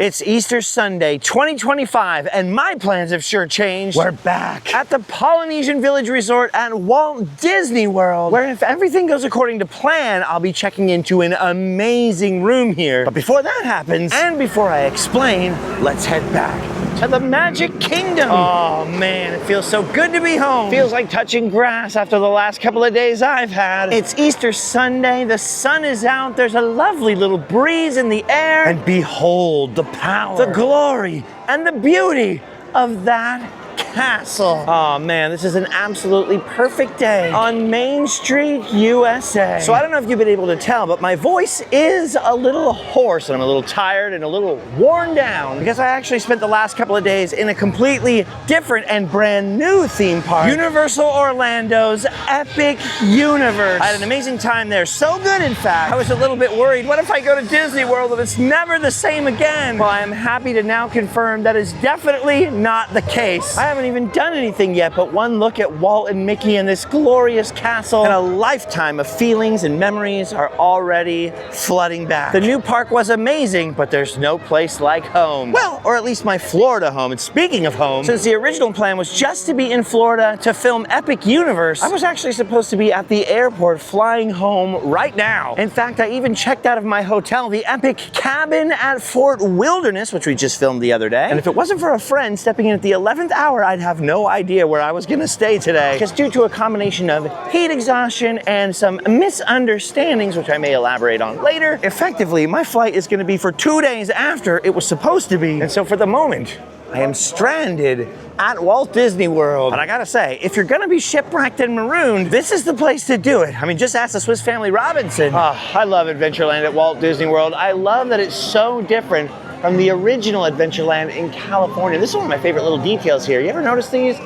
It's Easter Sunday, 2025, and my plans have sure changed. We're back at the Polynesian Village Resort at Walt Disney World, where if everything goes according to plan, I'll be checking into an amazing room here. But before that happens, and before I explain, let's head back to the Magic Kingdom. Oh man, it feels so good to be home. Feels like touching grass after the last couple of days I've had. It's Easter Sunday, the sun is out, there's a lovely little breeze in the air, and behold the power, the glory, and the beauty of that castle. Oh man, this is an absolutely perfect day on Main Street, USA. So I don't know if you've been able to tell, but my voice is a little hoarse and I'm a little tired and a little worn down because I actually spent the last couple of days in a completely different and brand new theme park, Universal Orlando's Epic Universe. I had an amazing time there, so good in fact, I was a little bit worried, what if I go to Disney World and it's never the same again? Well, I am happy to now confirm that is definitely not the case. I haven't even done anything yet, but one look at Walt and Mickey and this glorious castle and a lifetime of feelings and memories are already flooding back. The new park was amazing, but there's no place like home. Well, or at least my Florida home. And speaking of home, since the original plan was just to be in Florida to film Epic Universe, I was actually supposed to be at the airport flying home right now. In fact, I even checked out of my hotel, the Epic Cabin at Fort Wilderness, which we just filmed the other day. And if it wasn't for a friend stepping in at the 11th hour, I'd have no idea where I was gonna stay today. Because due to a combination of heat exhaustion and some misunderstandings, which I may elaborate on later, effectively, my flight is gonna be for 2 days after it was supposed to be. And so for the moment, I am stranded at Walt Disney World. And I gotta say, if you're gonna be shipwrecked and marooned, this is the place to do it. I mean, just ask the Swiss Family Robinson. Oh, I love Adventureland at Walt Disney World. I love that it's so different from the original Adventureland in California. This is one of my favorite little details here. You ever notice these?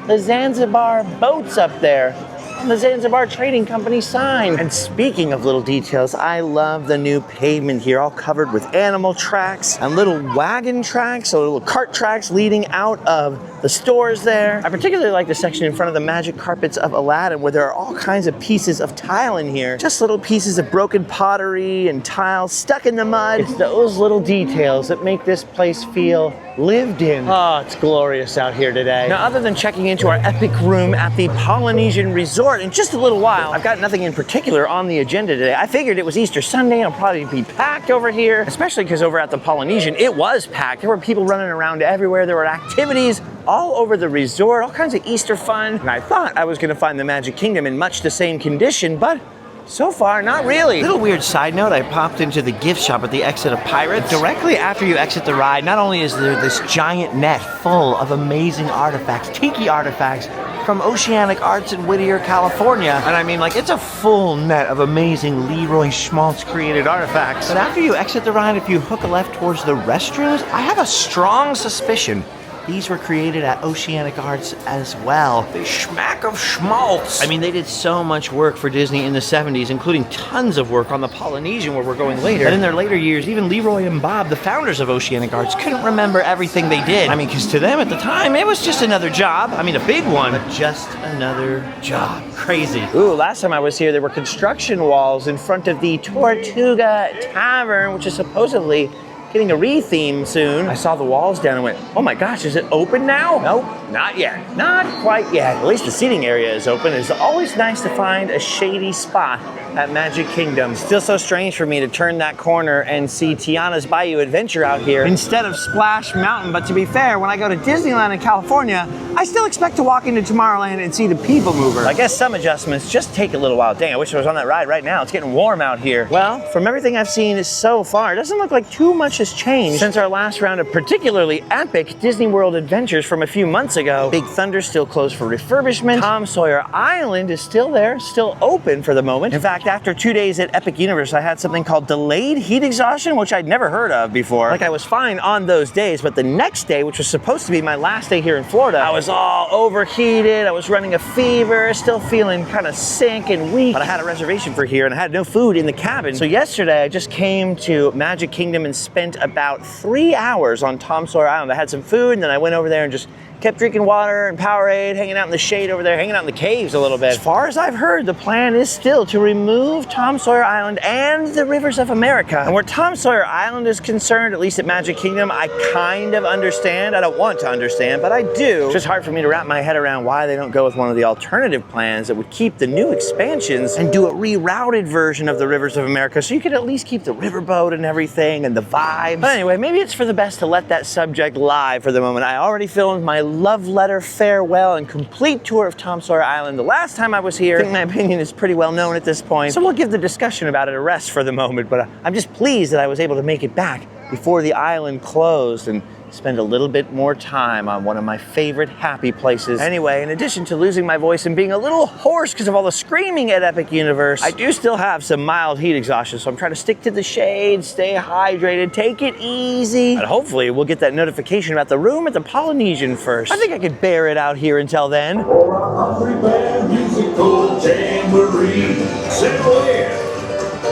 The Zanzibar boats up there on the Zanzibar Trading Company sign. And speaking of little details, I love the new pavement here, all covered with animal tracks and little wagon tracks, so little cart tracks leading out of the stores there. I particularly like the section in front of the Magic Carpets of Aladdin where there are all kinds of pieces of tile in here. Just little pieces of broken pottery and tiles stuck in the mud. It's those little details that make this place feel lived in. Oh, it's glorious out here today. Now, other than checking into our epic room at the Polynesian Resort in just a little while, I've got nothing in particular on the agenda today. I figured it was Easter Sunday, I'll probably be packed over here, especially because over at the Polynesian, it was packed. There were people running around everywhere. There were activities all over the resort, all kinds of Easter fun. And I thought I was gonna find the Magic Kingdom in much the same condition, but so far, not really. Little weird side note, I popped into the gift shop at the exit of Pirates. Directly after you exit the ride, not only is there this giant net full of amazing artifacts, tiki artifacts, from Oceanic Arts in Whittier, California. And I mean, like, it's a full net of amazing Leroy Schmaltz created artifacts. But after you exit the ride, if you hook a left towards the restrooms, I have a strong suspicion these were created at Oceanic Arts as well. The schmack of schmaltz. I mean, they did so much work for Disney in the 70s, including tons of work on the Polynesian, where we're going later. And in their later years, even Leroy and Bob, the founders of Oceanic Arts, couldn't remember everything they did. I mean, because to them at the time, it was just another job. I mean, a big one, but just another job. Crazy. Ooh, last time I was here, there were construction walls in front of the Tortuga Tavern, which is supposedly getting a re-theme soon. I saw the walls down and went, oh my gosh, is it open now? Nope, not yet. Not quite yet. At least the seating area is open. It's always nice to find a shady spot at Magic Kingdom. Still so strange for me to turn that corner and see Tiana's Bayou Adventure out here instead of Splash Mountain. But to be fair, when I go to Disneyland in California, I still expect to walk into Tomorrowland and see the People Mover. I guess some adjustments just take a little while. Dang, I wish I was on that ride right now. It's getting warm out here. Well, from everything I've seen so far, it doesn't look like too much has changed since our last round of particularly epic Disney World adventures from a few months ago. Big Thunder's still closed for refurbishment. Tom Sawyer Island is still there, still open for the moment. In fact, after 2 days at Epic Universe, I had something called delayed heat exhaustion, which I'd never heard of before. Like, I was fine on those days, but the next day, which was supposed to be my last day here in Florida, I was all overheated, I was running a fever, still feeling kind of sick and weak, but I had a reservation for here and I had no food in the cabin. So yesterday, I just came to Magic Kingdom and spent about 3 hours on Tom Sawyer Island. I had some food and then I went over there and just kept drinking water and Powerade, hanging out in the shade over there, hanging out in the caves a little bit. As far as I've heard, the plan is still to remove Tom Sawyer Island and the rivers of America. And where Tom Sawyer Island is concerned, at least at Magic Kingdom, I kind of understand. I don't want to understand, but I do. It's just hard for me to wrap my head around why they don't go with one of the alternative plans that would keep the new expansions and do a rerouted version of the rivers of America, so you could at least keep the riverboat and everything and the vibes. But anyway, maybe it's for the best to let that subject lie for the moment. I already filmed my love letter, farewell, and complete tour of Tom Sawyer Island the last time I was here. I think my opinion is pretty well known at this point, so we'll give the discussion about it a rest for the moment, but I'm just pleased that I was able to make it back before the island closed and spend a little bit more time on one of my favorite happy places. Anyway, in addition to losing my voice and being a little hoarse because of all the screaming at Epic Universe, I do still have some mild heat exhaustion, so I'm trying to stick to the shade, stay hydrated, take it easy, and hopefully we'll get that notification about the room at the Polynesian first. I think I could bear it out here until then. For a hungry band musical jamboree, settle in,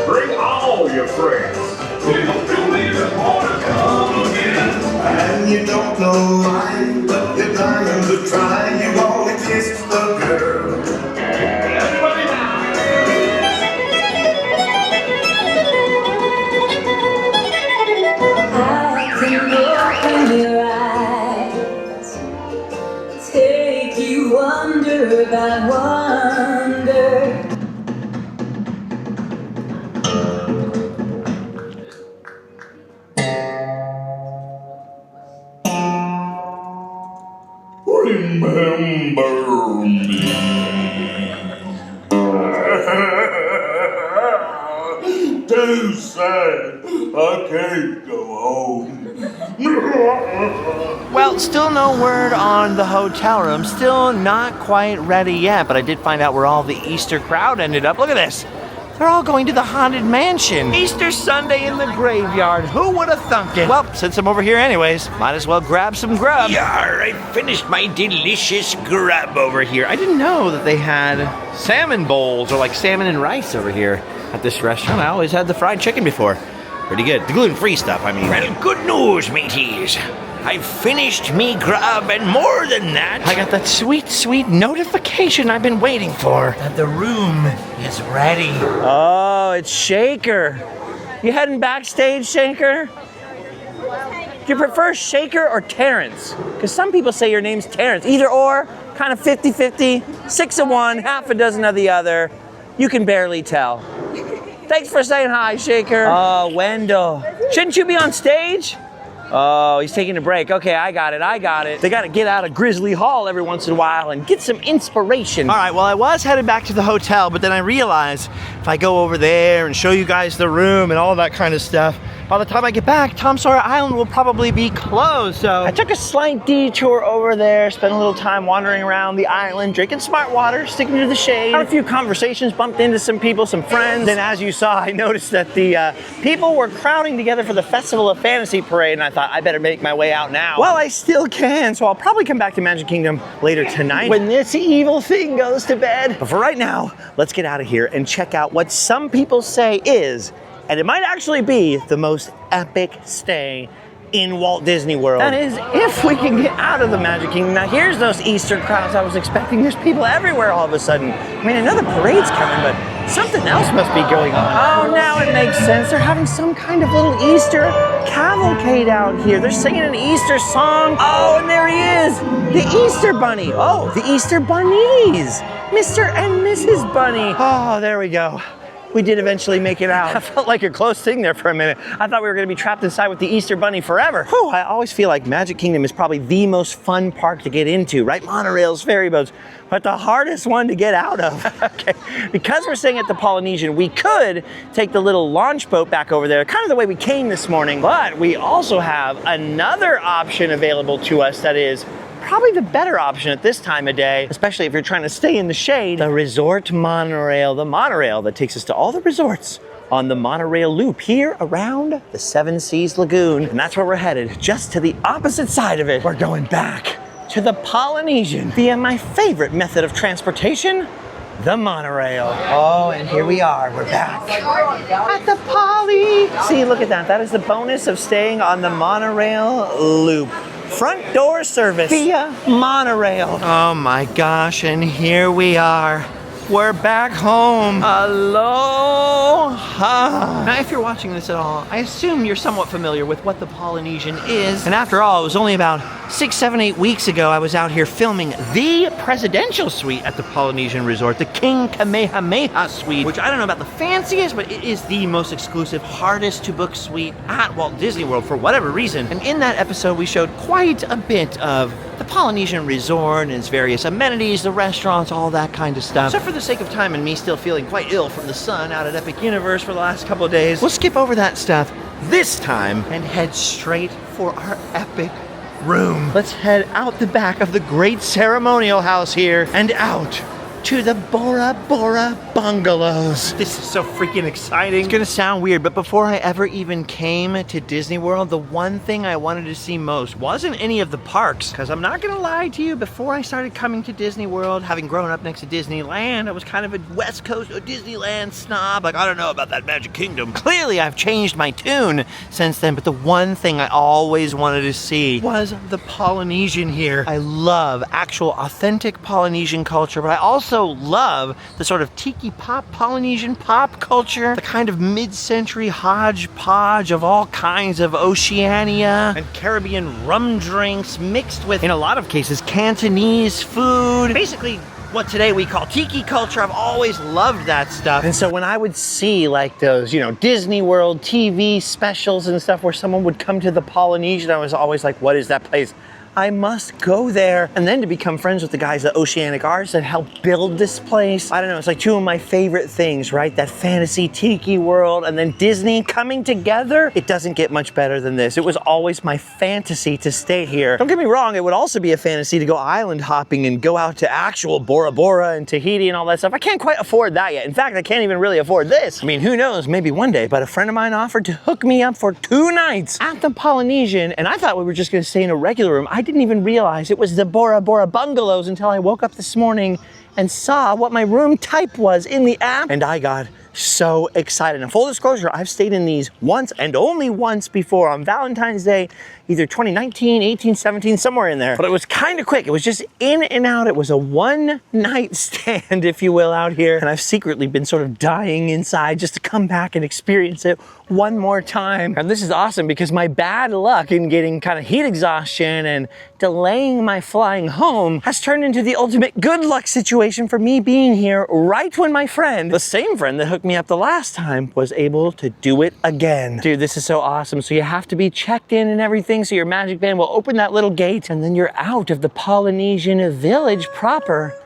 bring all your friends. We hope you'll even want to come again. And you don't know why, but you're dying to try. You want to kiss the girl. Everybody now. I can open your eyes, take you wonder by wonder. Remember me. Too sad, I can't go home. Well, still no word on the hotel room. Still not quite ready yet, but I did find out where all the Easter crowd ended up. Look at this. They're all going to the Haunted Mansion. Easter Sunday in the graveyard. Who would have thunk it? Well, since I'm over here anyways, might as well grab some grub. Yar, I finished my delicious grub over here. I didn't know that they had salmon bowls or like salmon and rice over here at this restaurant. I always had the fried chicken before. Pretty good. The gluten-free stuff, I mean. Well, good news, mateys. I finished me grub, and more than that, I got that sweet, sweet notification I've been waiting for. that the room is ready. Oh, it's Shaker. You heading backstage, Shaker? Do you prefer Shaker or Terrence? Because some people say your name's Terrence. Either or, kind of 50-50, 6 of one, half a dozen of the other. You can barely tell. Thanks for saying hi, Shaker. Oh, Wendell. Shouldn't you be on stage? Oh, he's taking a break. Okay, I got it. They gotta get out of Grizzly Hall every once in a while and get some inspiration. All right, well, I was headed back to the hotel, but then I realized if I go over there and show you guys the room and all that kind of stuff, by the time I get back, Tom Sawyer Island will probably be closed. So I took a slight detour over there, spent a little time wandering around the island, drinking smart water, sticking to the shade. Had a few conversations, bumped into some people, some friends. Then as you saw, I noticed that the people were crowding together for the Festival of Fantasy Parade, and I thought I better make my way out now. Well, I still can, so I'll probably come back to Magic Kingdom later tonight when this evil thing goes to bed. But for right now, let's get out of here and check out what some people say is, and it might actually be, the most epic stay in Walt Disney World. That is, if we can get out of the Magic Kingdom. Now here's those Easter crowds I was expecting. There's people everywhere all of a sudden. I mean, another parade's coming, but something else must be going on. Oh, now it makes sense. They're having some kind of little Easter cavalcade out here. They're singing an Easter song. Oh, and there he is, the Easter Bunny. Oh, the Easter Bunnies. Mr. and Mrs. Bunny. Oh, there we go. We did eventually make it out. I felt like a close thing there for a minute. I thought we were gonna be trapped inside with the Easter Bunny forever. Whew, I always feel like Magic Kingdom is probably the most fun park to get into, right? Monorails, ferry boats, but the hardest one to get out of. Okay, because we're staying at the Polynesian, we could take the little launch boat back over there, kind of the way we came this morning, but we also have another option available to us that is probably the better option at this time of day, especially if you're trying to stay in the shade. The resort monorail, the monorail that takes us to all the resorts on the monorail loop here around the Seven Seas Lagoon. And that's where we're headed, just to the opposite side of it. We're going back to the Polynesian via my favorite method of transportation, the monorail. Oh, and here we are, we're back at the Poly. See, look at that. That is the bonus of staying on the monorail loop. front door service via monorail. Oh my gosh, and here we are. We're back home. Aloha. Now, if you're watching this at all, I assume you're somewhat familiar with what the Polynesian is. And after all, it was only about 6, 7, 8 weeks ago I was out here filming the presidential suite at the Polynesian Resort, the King Kamehameha suite, which I don't know about the fanciest, but it is the most exclusive, hardest to book suite at Walt Disney World for whatever reason. And in that episode, we showed quite a bit of the Polynesian Resort and its various amenities, the restaurants, all that kind of stuff. So for the sake of time and me still feeling quite ill from the sun out at Epic Universe for the last couple of days, we'll skip over that stuff this time and head straight for our epic room. Let's head out the back of the great ceremonial house here and out to the Bora Bora Bungalows. This is so freaking exciting. It's gonna sound weird, but before I ever even came to Disney World, the one thing I wanted to see most wasn't any of the parks, because I'm not gonna lie to you, before I started coming to Disney World, having grown up next to Disneyland, I was kind of a West Coast Disneyland snob. Like, I don't know about that Magic Kingdom. Clearly, I've changed my tune since then, but the one thing I always wanted to see was the Polynesian here. I love actual authentic Polynesian culture, but I also love the sort of tiki pop Polynesian pop culture, the kind of mid-century hodgepodge of all kinds of Oceania and Caribbean rum drinks mixed with, in a lot of cases, Cantonese food. Basically, what today we call tiki culture. I've always loved that stuff. And so when I would see like those, you know, Disney World TV specials and stuff where someone would come to the Polynesian, I was always like, what is that place? I must go there. And then to become friends with the guys at Oceanic Arts that helped build this place. I don't know, it's like two of my favorite things, right? That fantasy tiki world and then Disney coming together. It doesn't get much better than this. It was always my fantasy to stay here. Don't get me wrong, it would also be a fantasy to go island hopping and go out to actual Bora Bora and Tahiti and all that stuff. I can't quite afford that yet. In fact, I can't even really afford this. I mean, who knows, maybe one day, but a friend of mine offered to hook me up for 2 nights at the Polynesian, and I thought we were just gonna stay in a regular room. I didn't even realize it was the Bora Bora Bungalows until I woke up this morning and saw what my room type was in the app, and I got so excited. And full disclosure, I've stayed in these once and only once before on Valentine's Day, either 2019, 18, 17, somewhere in there. But it was kind of quick. It was just in and out. It was a one-night stand, if you will, out here. And I've secretly been sort of dying inside just to come back and experience it one more time. And this is awesome because my bad luck in getting kind of heat exhaustion and delaying my flying home has turned into the ultimate good luck situation for me being here right when my friend, the same friend that hooked me up the last time, was able to do it again. Dude, this is so awesome. So you have to be checked in and everything, so your magic band will open that little gate and then you're out of the Polynesian village proper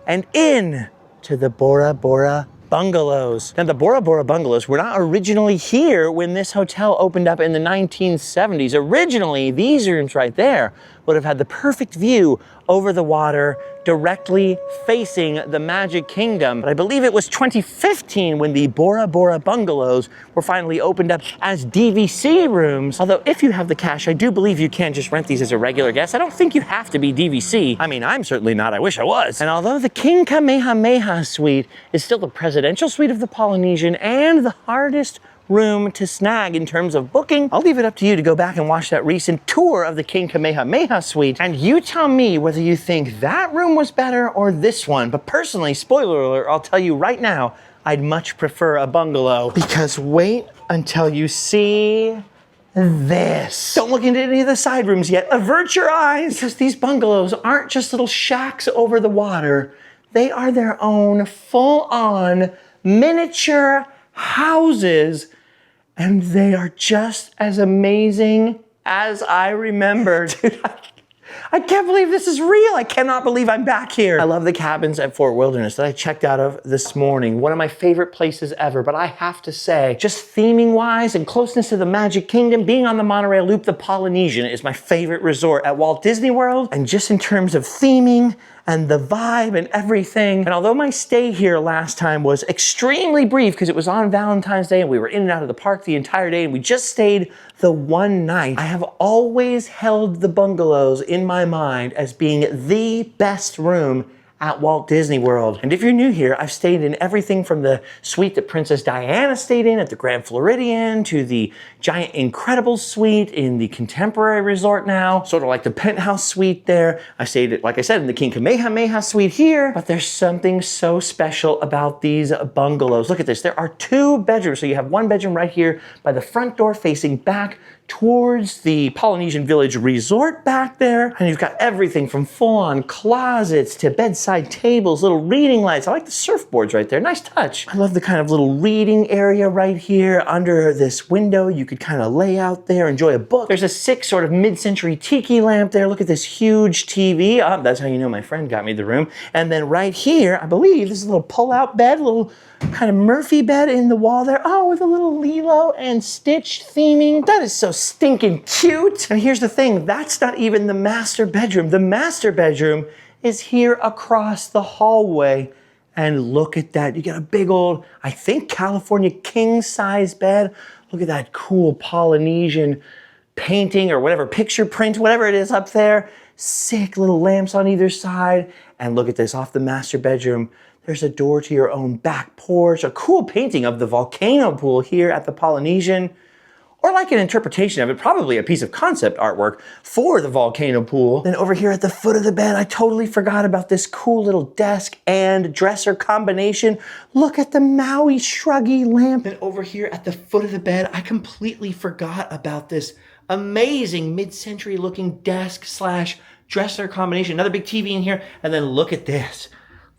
and in to the Bora Bora Bungalows. Now, the Bora Bora Bungalows were not originally here when this hotel opened up in the 1970s. Originally, these rooms right there would have had the perfect view over the water, directly facing the Magic Kingdom. But I believe it was 2015 when the Bora Bora Bungalows were finally opened up as DVC rooms. Although if you have the cash, I do believe you can just rent these as a regular guest. I don't think you have to be DVC. I mean, I'm certainly not. I wish I was. And although the King Kamehameha suite is still the presidential suite of the Polynesian and the hardest room to snag in terms of booking, I'll leave it up to you to go back and watch that recent tour of the King Kamehameha suite, and you tell me whether you think that room was better or this one. But personally, spoiler alert, I'll tell you right now, I'd much prefer a bungalow, because wait until you see this. Don't look into any of the side rooms yet. Avert your eyes, because these bungalows aren't just little shacks over the water. They are their own full-on miniature houses, and they are just as amazing as I remember. Dude, I can't believe this is real. I cannot believe I'm back here. I love the cabins at Fort Wilderness that I checked out of this morning. One of my favorite places ever, but I have to say, just theming wise and closeness to the Magic Kingdom, being on the monorail loop, the Polynesian is my favorite resort at Walt Disney World. And just in terms of theming and the vibe and everything. And although my stay here last time was extremely brief because it was on Valentine's Day and we were in and out of the park the entire day and we just stayed the one night, I have always held the bungalows in my mind as being the best room at Walt Disney World. And if you're new here, I've stayed in everything from the suite that Princess Diana stayed in at the Grand Floridian to the giant Incredible suite in the Contemporary Resort now, sort of like the penthouse suite there. I stayed, like I said, in the King Kamehameha suite here, but there's something so special about these bungalows. Look at this, there are 2 bedrooms. So you have 1 bedroom right here by the front door facing back towards the Polynesian Village Resort back there. And you've got everything from full-on closets to bedside tables, little reading lights. I like the surfboards right there, nice touch. I love the kind of little reading area right here under this window. You could kind of lay out there, enjoy a book. There's a 6 sort of mid-century tiki lamp there. Look at this huge TV. Oh, that's how you know my friend got me the room. And then right here, I believe this is a little pull-out bed, a little kind of Murphy bed in the wall there. Oh, with a little Lilo and Stitch theming. That is so stinking cute. And here's the thing, that's not even the master bedroom. The master bedroom is here across the hallway. And look at that, you got a big old, I think, California king size bed. Look at that cool Polynesian painting or whatever, picture print, whatever it is up there. Sick little lamps on either side. And look at this, off the master bedroom, there's a door to your own back porch, a cool painting of the volcano pool here at the Polynesian, or like an interpretation of it, probably a piece of concept artwork for the volcano pool. Then over here at the foot of the bed, I totally forgot about this cool little desk and dresser combination. Look at the Maui shruggy lamp. And over here at the foot of the bed, I completely forgot about this amazing mid-century looking desk slash dresser combination. Another big TV in here, and then look at this.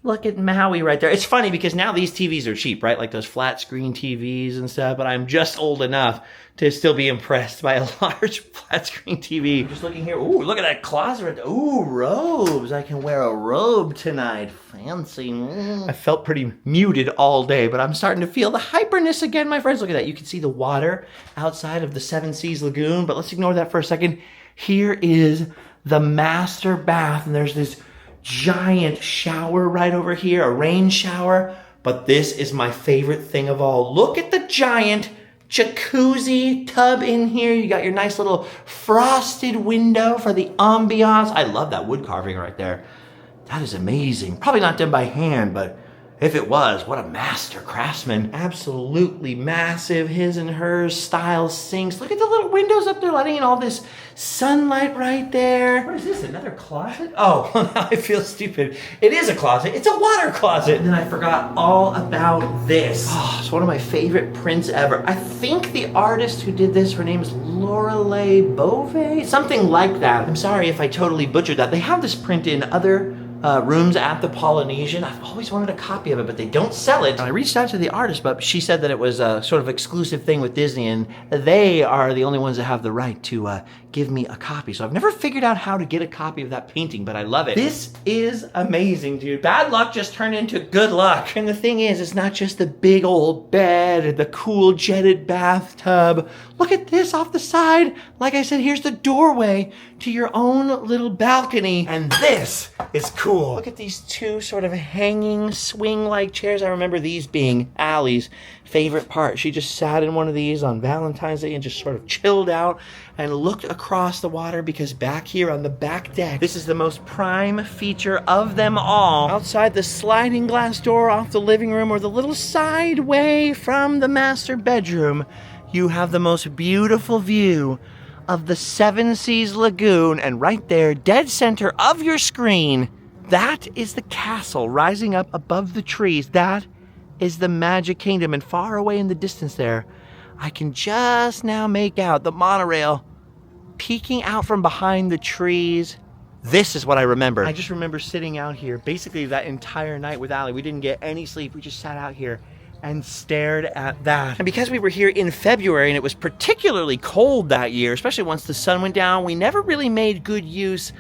Look at Maui right there. It's funny because now these TVs are cheap, right? Like those flat screen TVs and stuff, but I'm just old enough to still be impressed by a large flat screen TV. Just looking here, ooh, look at that closet right there. Ooh, robes. I can wear a robe tonight. Fancy. I felt pretty muted all day, but I'm starting to feel the hyperness again, my friends. Look at that. You can see the water outside of the Seven Seas Lagoon, but let's ignore that for a second. Here is the master bath, and there's this giant shower right over here, a rain shower. But this is my favorite thing of all. Look at the giant jacuzzi tub in here. You got your nice little frosted window for the ambiance. I love that wood carving right there. That is amazing. Probably not done by hand, but if it was, what a master craftsman. Absolutely massive his and hers style sinks. Look at the little windows up there letting in all this sunlight right there. What is this, another closet? Oh, now I feel stupid. It is a closet, it's a water closet. And then I forgot all about this. Oh, it's one of my favorite prints ever. I think the artist who did this, her name is Lorelei Bove, something like that. I'm sorry if I totally butchered that. They have this print in other rooms at the Polynesian. I've always wanted a copy of it, but they don't sell it. And I reached out to the artist, but she said that it was a sort of exclusive thing with Disney, and they are the only ones that have the right to give me a copy. So I've never figured out how to get a copy of that painting, but I love it. This is amazing, dude. Bad luck just turned into good luck. And the thing is, it's not just the big old bed and the cool jetted bathtub. Look at this off the side. Like I said, here's the doorway to your own little balcony. And this is cool. Look at these 2 sort of hanging swing-like chairs. I remember these being Allie's favorite part. She just sat in one of these on Valentine's Day and just sort of chilled out and looked across the water, because back here on the back deck, this is the most prime feature of them all. Outside the sliding glass door off the living room, or the little sideway from the master bedroom, you have the most beautiful view of the Seven Seas Lagoon, and right there, dead center of your screen, that is the castle rising up above the trees. That is the Magic Kingdom, and far away in the distance there, I can just now make out the monorail peeking out from behind the trees. This is what I remember. I just remember sitting out here basically that entire night with Allie. We didn't get any sleep. We just sat out here and stared at that. And because we were here in February and it was particularly cold that year, especially once the sun went down, we never really made good use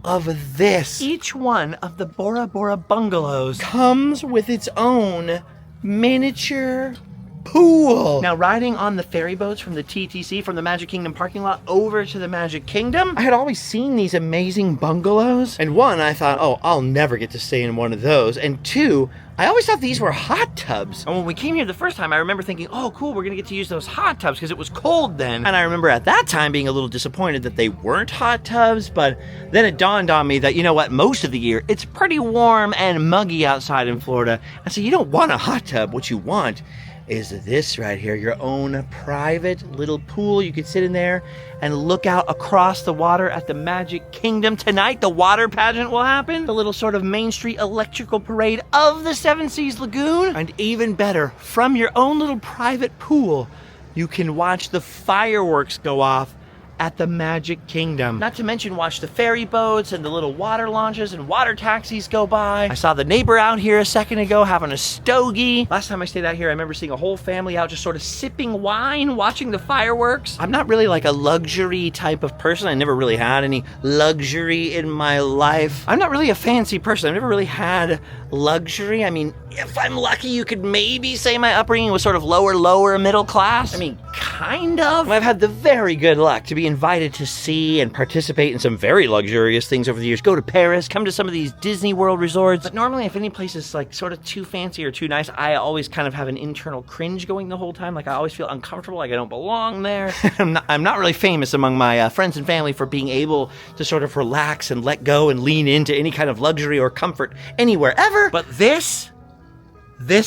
of this. Each one of the Bora Bora bungalows comes with its own miniature pool. Now, riding on the ferry boats from the TTC, from the Magic Kingdom parking lot over to the Magic Kingdom, I had always seen these amazing bungalows. And one, I thought, oh, I'll never get to stay in one of those. And two, I always thought these were hot tubs. And when we came here the first time, I remember thinking, oh, cool, we're gonna get to use those hot tubs because it was cold then. And I remember at that time being a little disappointed that they weren't hot tubs, but then it dawned on me that, you know what, most of the year, it's pretty warm and muggy outside in Florida. And so you don't want a hot tub. What you want is this right here, your own private little pool. You could sit in there and look out across the water at the Magic Kingdom. Tonight, the water pageant will happen. The little sort of Main Street electrical parade of the Seven Seas Lagoon. And even better, from your own little private pool, you can watch the fireworks go off at the Magic Kingdom. Not to mention watch the ferry boats and the little water launches and water taxis go by. I saw the neighbor out here a second ago having a stogie. Last time I stayed out here, I remember seeing a whole family out just sort of sipping wine, watching the fireworks. I'm not really like a luxury type of person. I never really had any luxury in my life. I'm not really a fancy person. I've never really had luxury. I mean, if I'm lucky, you could maybe say my upbringing was sort of lower middle class. I mean, kind of. I've had the very good luck to be invited to see and participate in some very luxurious things over the years. Go to Paris, come to some of these Disney World resorts. But normally if any place is like sort of too fancy or too nice, I always kind of have an internal cringe going the whole time. Like I always feel uncomfortable, like I don't belong there. I'm not really famous among my friends and family for being able to sort of relax and let go and lean into any kind of luxury or comfort anywhere ever. But this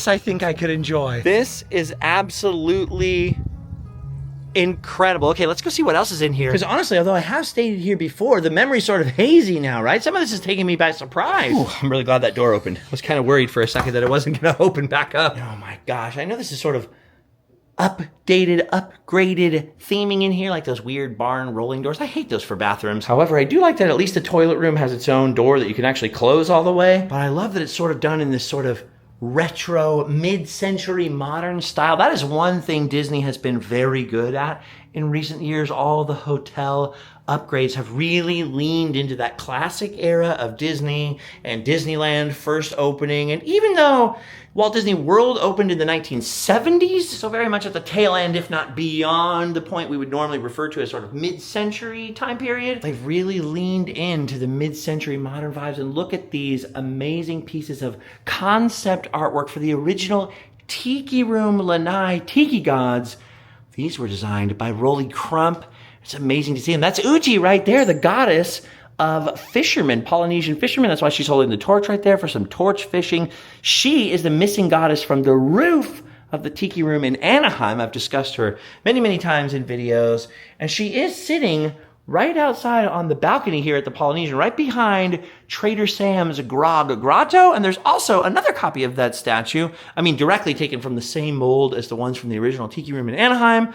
I think I could enjoy. This is absolutely incredible. Okay, let's go see what else is in here. Because honestly, although I have stayed here before, the memory's sort of hazy now, right? Some of this is taking me by surprise. Ooh, I'm really glad that door opened. I was kind of worried for a second that it wasn't going to open back up. Oh my gosh, I know this is sort of updated, upgraded theming in here, like those weird barn rolling doors. I hate those for bathrooms. However, I do like that at least the toilet room has its own door that you can actually close all the way. But I love that it's sort of done in this sort of retro, mid-century modern style. That is one thing Disney has been very good at in recent years. All the hotel upgrades have really leaned into that classic era of Disney and Disneyland first opening. And even though Walt Disney World opened in the 1970s, so very much at the tail end, if not beyond the point we would normally refer to as sort of mid-century time period, they've really leaned into the mid-century modern vibes. And look at these amazing pieces of concept artwork for the original Tiki Room Lanai Tiki Gods. These were designed by Rolly Crump. It's amazing to see them. That's Uchi right there, the goddess of fishermen, Polynesian fishermen. That's why she's holding the torch right there for some torch fishing. She is the missing goddess from the roof of the Tiki Room in Anaheim. I've discussed her many, many times in videos. And she is sitting right outside on the balcony here at the Polynesian, right behind Trader Sam's Grog Grotto. And there's also another copy of that statue, I mean, directly taken from the same mold as the ones from the original Tiki Room in Anaheim,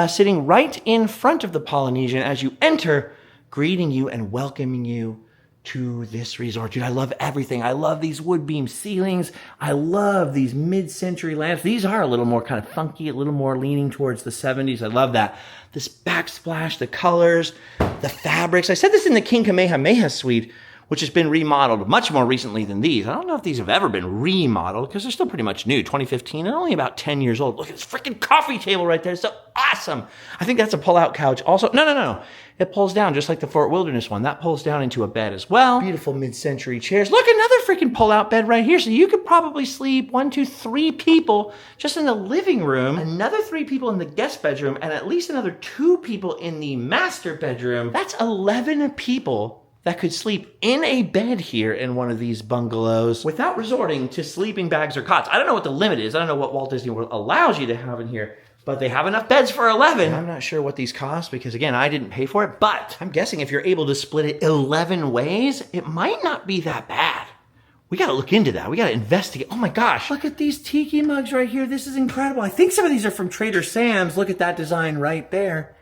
sitting right in front of the Polynesian as you enter, greeting you and welcoming you to this resort. Dude, I love everything. I love these wood beam ceilings. I love these mid-century lamps. These are a little more kind of funky, a little more leaning towards the 70s. I love that. This backsplash, the colors, the fabrics. I said this in the King Kamehameha suite, which has been remodeled much more recently than these. I don't know if these have ever been remodeled because they're still pretty much new. 2015, and only about 10 years old. Look at this freaking coffee table right there. It's so awesome. I think that's a pull-out couch also. No. It pulls down just like the Fort Wilderness one. That pulls down into a bed as well. Beautiful mid-century chairs. Look, another freaking pull-out bed right here. So you could probably sleep 1, 2, 3 people just in the living room, another 3 people in the guest bedroom, and at least another 2 people in the master bedroom. That's 11 people that could sleep in a bed here in one of these bungalows without resorting to sleeping bags or cots. I don't know what the limit is. I don't know what Walt Disney World allows you to have in here, but they have enough beds for 11. I'm not sure what these cost because, again, I didn't pay for it, but I'm guessing if you're able to split it 11 ways, it might not be that bad. We got to look into that. We got to investigate. Oh my gosh. Look at these tiki mugs right here. This is incredible. I think some of these are from Trader Sam's. Look at that design right there.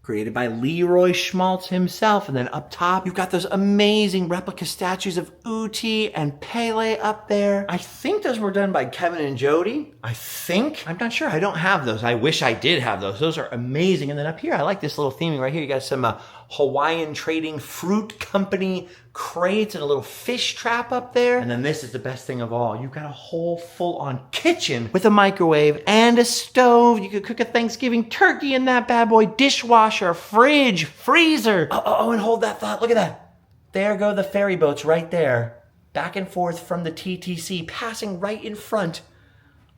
Created by Leroy Schmaltz himself. And then up top, you've got those amazing replica statues of Uti and Pele up there. I think those were done by Kevin and Jody. I think. I'm not sure. I don't have those. I wish I did have those. Those are amazing. And then up here, I like this little theming right here. You got some Hawaiian trading fruit company crates and a little fish trap up there. And then this is the best thing of all. You've got a whole full-on kitchen with a microwave and a stove. You could cook a Thanksgiving turkey in that bad boy. Dishwasher, fridge, freezer. Oh, and hold that thought. Look at that. There go the ferry boats right there. Back and forth from the TTC, passing right in front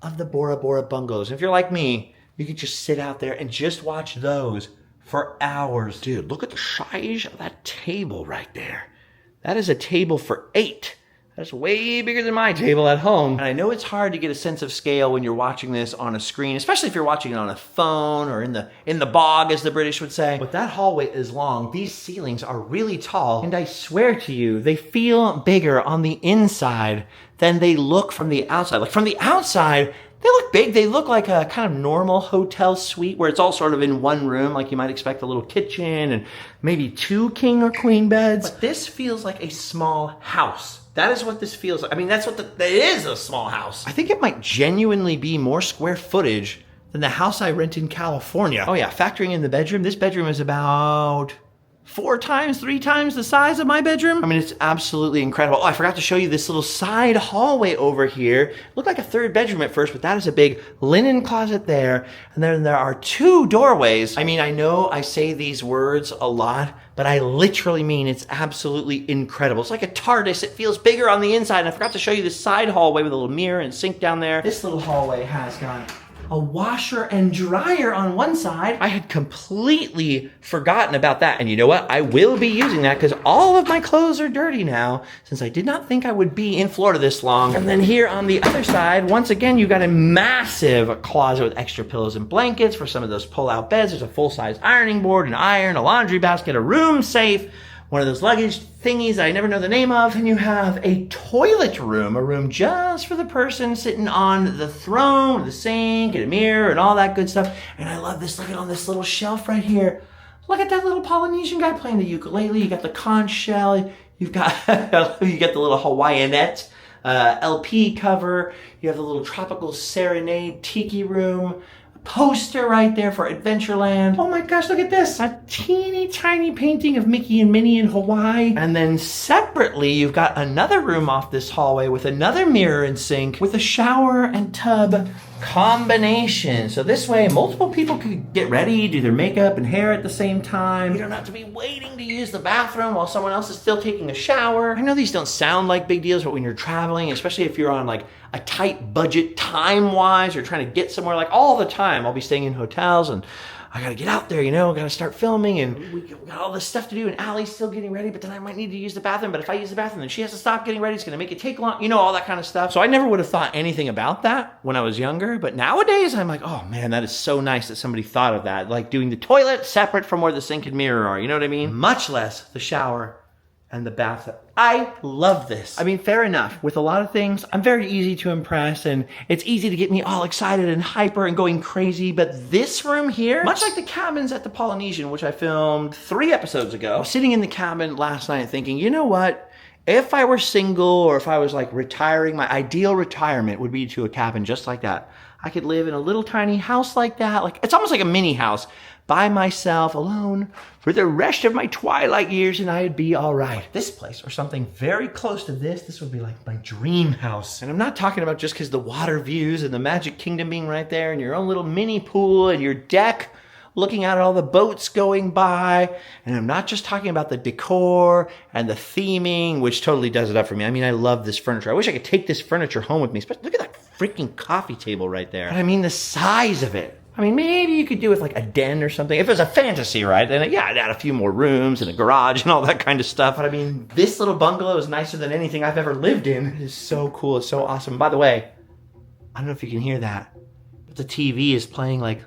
of the Bora Bora Bungalows. If you're like me, you could just sit out there and just watch those for hours. Dude, look at the size of that table right there. That is a table for 8. That's way bigger than my table at home. And I know it's hard to get a sense of scale when you're watching this on a screen, especially if you're watching it on a phone or in the bog, as the British would say. But that hallway is long. These ceilings are really tall. And I swear to you, they feel bigger on the inside than they look from the outside. Like from the outside, they look big. They look like a kind of normal hotel suite where it's all sort of in one room, like you might expect a little kitchen and maybe 2 king or queen beds. But this feels like a small house. That is what this feels like. I mean, that's what it is, a small house. I think it might genuinely be more square footage than the house I rent in California. Oh yeah, factoring in the bedroom, this bedroom is about 3 times the size of my bedroom. I mean, it's absolutely incredible. Oh, I forgot to show you this little side hallway over here. Looked like a 3rd bedroom at first, but that is a big linen closet there. And then there are 2 doorways. I mean, I know I say these words a lot, but I literally mean it's absolutely incredible. It's like a TARDIS. It feels bigger on the inside. And I forgot to show you this side hallway with a little mirror and sink down there. This little hallway has got a washer and dryer on one side. I had completely forgotten about that. And you know what? I will be using that because all of my clothes are dirty now since I did not think I would be in Florida this long. And then here on the other side, once again, you've got a massive closet with extra pillows and blankets for some of those pull-out beds. There's a full-size ironing board, an iron, a laundry basket, a room safe, one of those luggage thingies that I never know the name of. And you have a toilet room, a room just for the person sitting on the throne, with the sink and a mirror and all that good stuff. And I love this. Look at on this little shelf right here. Look at that little Polynesian guy playing the ukulele. You got the conch shell. You've got you got the little Hawaiianette LP cover. You have the little tropical serenade tiki room. Poster right there for Adventureland. Oh my gosh, look at this. A teeny tiny painting of Mickey and Minnie in Hawaii. And then separately, you've got another room off this hallway with another mirror and sink with a shower and tub combination. So this way, multiple people could get ready, do their makeup and hair at the same time. You don't have to be waiting to use the bathroom while someone else is still taking a shower. I know these don't sound like big deals, but when you're traveling, especially if you're on like a tight budget time-wise, or trying to get somewhere, like all the time, I'll be staying in hotels and I gotta get out there, you know, gotta start filming and we got all this stuff to do and Allie's still getting ready, but then I might need to use the bathroom, but if I use the bathroom, then she has to stop getting ready, it's gonna make it take long, you know, all that kind of stuff. So I never would have thought anything about that when I was younger, but nowadays I'm like, oh man, that is so nice that somebody thought of that, like doing the toilet separate from where the sink and mirror are, you know what I mean? Much less the shower and the bathtub. I love this. I mean, fair enough. With a lot of things, I'm very easy to impress and it's easy to get me all excited and hyper and going crazy. But this room here, much like the cabins at the Polynesian, which I filmed 3 episodes ago, I was sitting in the cabin last night thinking, you know what? If I were single or if I was like retiring, my ideal retirement would be to a cabin just like that. I could live in a little tiny house like that. Like it's almost like a mini house by myself, alone, for the rest of my twilight years, and I'd be all right. This place, or something very close to this would be like my dream house. And I'm not talking about just because the water views and the Magic Kingdom being right there, and your own little mini pool, and your deck, looking at all the boats going by. And I'm not just talking about the decor and the theming, which totally does it up for me. I mean, I love this furniture. I wish I could take this furniture home with me. Look at that freaking coffee table right there. But I mean, the size of it. I mean, maybe you could do with like a den or something. If it was a fantasy, right? Then yeah, I'd add a few more rooms and a garage and all that kind of stuff. But I mean, this little bungalow is nicer than anything I've ever lived in. It is so cool. It's so awesome. By the way, I don't know if you can hear that, but the TV is playing like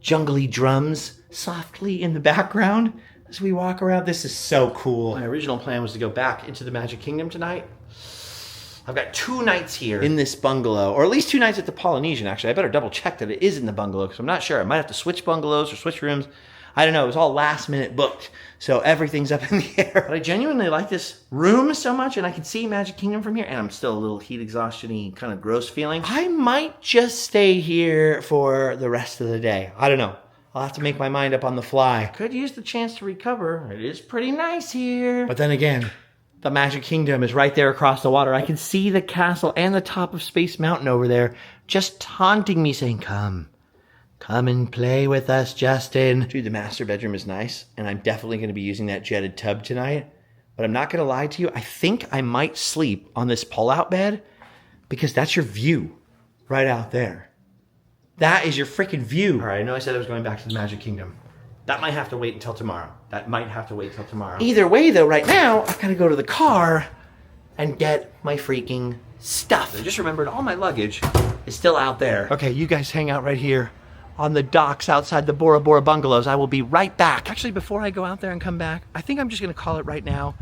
jungly drums softly in the background as we walk around. This is so cool. My original plan was to go back into the Magic Kingdom tonight. I've got 2 nights here in this bungalow, or at least 2 nights at the Polynesian, actually. I better double check that it is in the bungalow because I'm not sure. I might have to switch bungalows or switch rooms. I don't know. It was all last minute booked, so everything's up in the air. But I genuinely like this room so much, and I can see Magic Kingdom from here, and I'm still a little heat exhaustion-y, kind of gross feeling. I might just stay here for the rest of the day. I don't know. I'll have to make my mind up on the fly. Could use the chance to recover. It is pretty nice here. But then again, the Magic Kingdom is right there across the water. I can see the castle and the top of Space Mountain over there just taunting me saying, come and play with us, Justin. Dude, the master bedroom is nice, and I'm definitely going to be using that jetted tub tonight. But I'm not going to lie to you. I think I might sleep on this pull-out bed because that's your view right out there. That is your freaking view. All right, I know I said I was going back to the Magic Kingdom. That might have to wait until tomorrow. Either way, though, right now, I've got to go to the car and get my freaking stuff. I just remembered all my luggage is still out there. Okay, you guys hang out right here on the docks outside the Bora Bora Bungalows. I will be right back. Actually, before I go out there and come back, I think I'm just going to call it right now.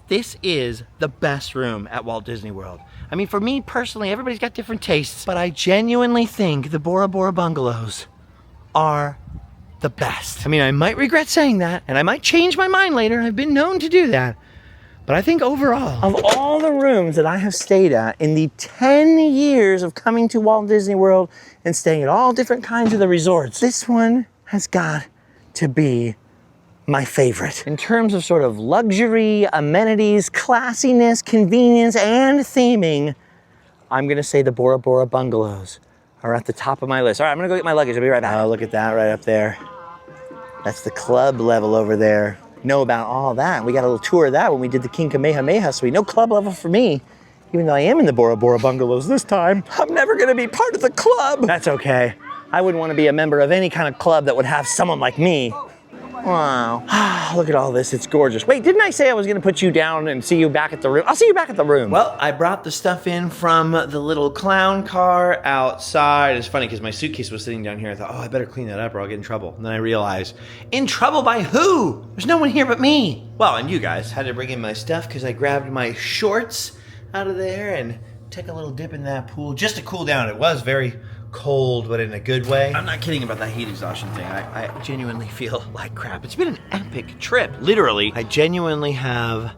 This is the best room at Walt Disney World. I mean, for me personally, everybody's got different tastes, but I genuinely think the Bora Bora Bungalows are the best. I mean, I might regret saying that, and I might change my mind later. I've been known to do that. But I think overall, of all the rooms that I have stayed at in the 10 years of coming to Walt Disney World and staying at all different kinds of the resorts, this one has got to be my favorite. In terms of sort of luxury, amenities, classiness, convenience, and theming, I'm gonna say the Bora Bora Bungalows are at the top of my list. All right, I'm gonna go get my luggage. I'll be right back. Oh, look at that right up there. That's the club level over there. Know about all that. We got a little tour of that when we did the King Kamehameha suite. No club level for me. Even though I am in the Bora Bora Bungalows this time, I'm never gonna be part of the club. That's okay. I wouldn't wanna be a member of any kind of club that would have someone like me. Wow. Look at all this, it's gorgeous. Wait, didn't I say I was gonna put you down and see you back at the room? I'll see you back at the room. Well, I brought the stuff in from the little clown car outside. It's funny because my suitcase was sitting down here. I thought, oh, I better clean that up or I'll get in trouble. And then I realized, in trouble by who? There's no one here but me. Well, and you guys had to bring in my stuff because I grabbed my shorts out of there and took a little dip in that pool just to cool down. It was very cold, but in a good way. I'm not kidding about that heat exhaustion thing. I genuinely feel like crap. It's been an epic trip, literally. I genuinely have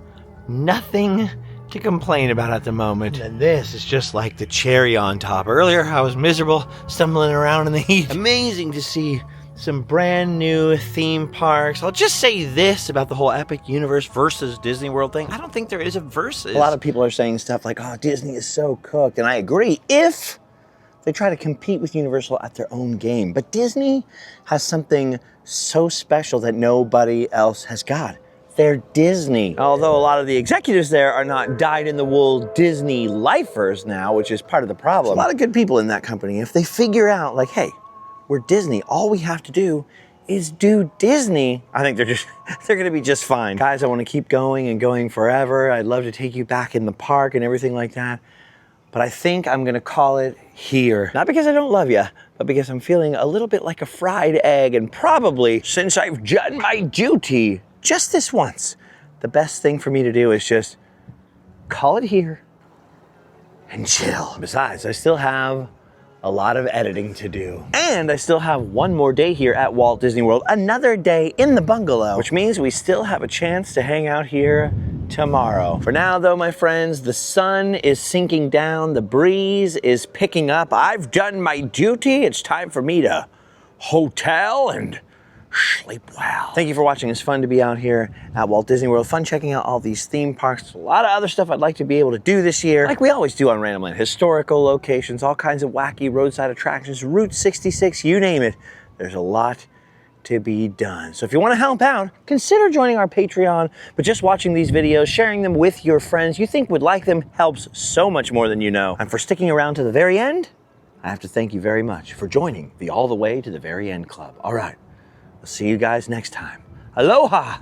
nothing to complain about at the moment. And this is just like the cherry on top. Earlier, I was miserable, stumbling around in the heat. Amazing to see some brand new theme parks. I'll just say this about the whole Epic Universe versus Disney World thing. I don't think there is a versus. A lot of people are saying stuff like, oh, Disney is so cooked. And I agree, if they try to compete with Universal at their own game. But Disney has something so special that nobody else has got. They're Disney. Although a lot of the executives there are not dyed-in-the-wool Disney lifers now, which is part of the problem. There's a lot of good people in that company. If they figure out, like, hey, we're Disney, all we have to do is do Disney, I think they're gonna be just fine. Guys, I wanna keep going and going forever. I'd love to take you back in the park and everything like that. But I think I'm gonna call it here. Not because I don't love you, but because I'm feeling a little bit like a fried egg, and probably, since I've done my duty just this once, the best thing for me to do is just call it here and chill. Besides, I still have a lot of editing to do. And I still have one more day here at Walt Disney World, another day in the bungalow, which means we still have a chance to hang out here tomorrow. For now though, my friends, the sun is sinking down, the breeze is picking up. I've done my duty. It's time for me to hotel and sleep well. Thank you for watching. It's fun to be out here at Walt Disney World. Fun checking out all these theme parks. There's a lot of other stuff I'd like to be able to do this year, like we always do on Random Land. Historical locations, all kinds of wacky roadside attractions, Route 66, you name it. There's a lot to be done. So if you want to help out, consider joining our Patreon. But just watching these videos, sharing them with your friends you think would like them, helps so much more than you know. And for sticking around to the very end, I have to thank you very much for joining the All the Way to the Very End Club. All right. See you guys next time. Aloha!